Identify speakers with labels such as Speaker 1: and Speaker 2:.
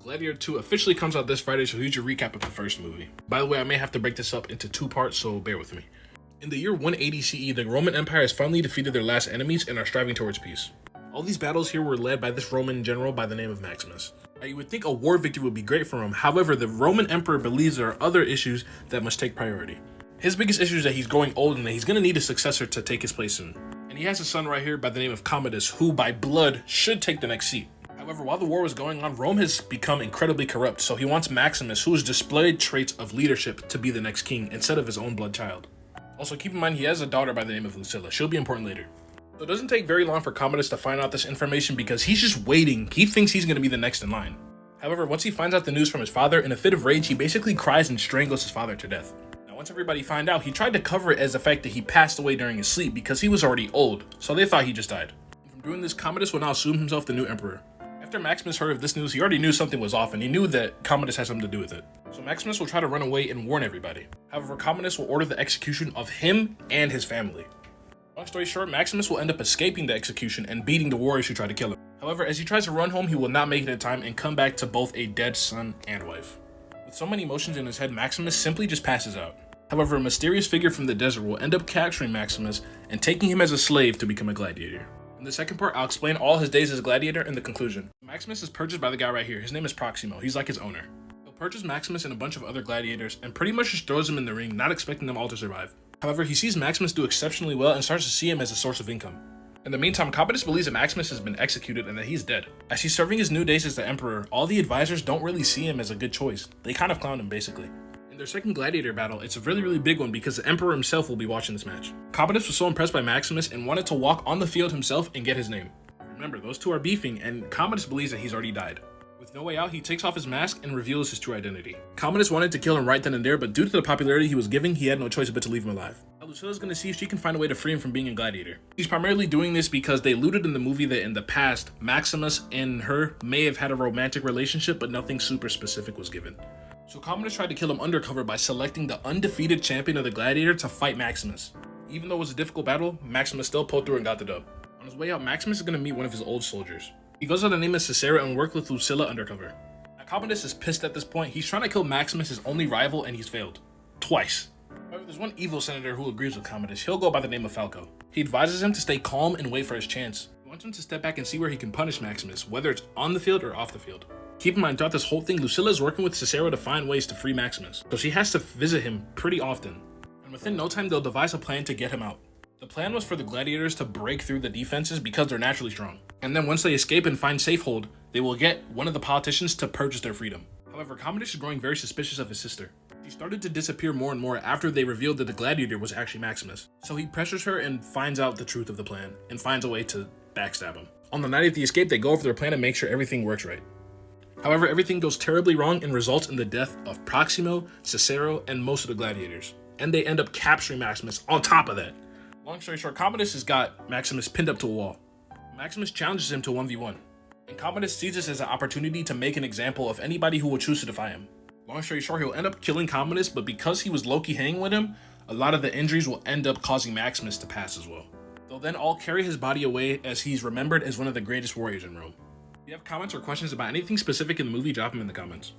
Speaker 1: Gladiator 2 officially comes out this Friday, so here's your recap of the first movie. By the way, I may have to break this up into 2 parts, so bear with me. In the year 180 CE, the Roman Empire has finally defeated their last enemies and are striving towards peace. All these battles here were led by this Roman general by the name of Maximus. Now, you would think a war victory would be great for him, however, the Roman Emperor believes there are other issues that must take priority. His biggest issue is that he's growing old and that he's going to need a successor to take his place soon. And he has a son right here by the name of Commodus, who by blood should take the next seat. However, while the war was going on, Rome has become incredibly corrupt, so he wants Maximus, who has displayed traits of leadership, to be the next king instead of his own blood child. Also, keep in mind he has a daughter by the name of Lucilla. She'll be important later. So it doesn't take very long for Commodus to find out this information because he's just waiting. He thinks he's going to be the next in line. However, once he finds out the news from his father, in a fit of rage, he basically cries and strangles his father to death. Now, once everybody find out, he tried to cover it as the fact that he passed away during his sleep because he was already old, so they thought he just died. From doing this, Commodus will now assume himself the new emperor. After Maximus heard of this news, he already knew something was off, and he knew that Commodus had something to do with it. So Maximus will try to run away and warn everybody. However, Commodus will order the execution of him and his family. Long story short, Maximus will end up escaping the execution and beating the warriors who try to kill him. However, as he tries to run home, he will not make it in time and come back to both a dead son and wife. With so many emotions in his head, Maximus simply just passes out. However, a mysterious figure from the desert will end up capturing Maximus and taking him as a slave to become a gladiator. In the second part, I'll explain all his days as a gladiator in the conclusion. Maximus is purchased by the guy right here. His name is Proximo. He's like his owner. He'll purchase Maximus and a bunch of other gladiators and pretty much just throws him in the ring, not expecting them all to survive. However, he sees Maximus do exceptionally well and starts to see him as a source of income. In the meantime, Commodus believes that Maximus has been executed and that he's dead. As he's serving his new days as the emperor, all the advisors don't really see him as a good choice. They kind of clown him basically. In their second gladiator battle, it's a really big one because the emperor himself will be watching this match. Commodus was so impressed by Maximus and wanted to walk on the field himself and get his name. Remember, those two are beefing, and Commodus believes that he's already died. With no way out, he takes off his mask and reveals his true identity. Commodus wanted to kill him right then and there, but due to the popularity he was giving, he had no choice but to leave him alive. Now, Lucilla's gonna see if she can find a way to free him from being a gladiator. She's primarily doing this because they alluded in the movie that in the past, Maximus and her may have had a romantic relationship, but nothing super specific was given. So Commodus tried to kill him undercover by selecting the undefeated champion of the gladiator to fight Maximus. Even though it was a difficult battle, Maximus still pulled through and got the dub. On his way out, Maximus is going to meet one of his old soldiers. He goes by the name of Cicero and worked with Lucilla undercover. Now, Commodus is pissed at this point. He's trying to kill Maximus, his only rival, and he's failed. Twice. However, there's one evil senator who agrees with Commodus. He'll go by the name of Falco. He advises him to stay calm and wait for his chance. He wants him to step back and see where he can punish Maximus, whether it's on the field or off the field. Keep in mind, throughout this whole thing, Lucilla is working with Cicero to find ways to free Maximus, so she has to visit him pretty often. And within no time, they'll devise a plan to get him out. The plan was for the gladiators to break through the defenses because they're naturally strong. And then once they escape and find safe hold, they will get one of the politicians to purchase their freedom. However, Commodus is growing very suspicious of his sister. She started to disappear more and more after they revealed that the gladiator was actually Maximus. So he pressures her and finds out the truth of the plan and finds a way to backstab him. On the night of the escape, they go over their plan and make sure everything works right. However, everything goes terribly wrong and results in the death of Proximo, Cicero, and most of the gladiators. And they end up capturing Maximus on top of that. Long story short, Commodus has got Maximus pinned up to a wall. Maximus challenges him to 1v1, and Commodus sees this as an opportunity to make an example of anybody who will choose to defy him. Long story short, he'll end up killing Commodus, but because he was low-key hanging with him, a lot of the injuries will end up causing Maximus to pass as well. They'll then all carry his body away as he's remembered as one of the greatest warriors in Rome. If you have comments or questions about anything specific in the movie, drop them in the comments.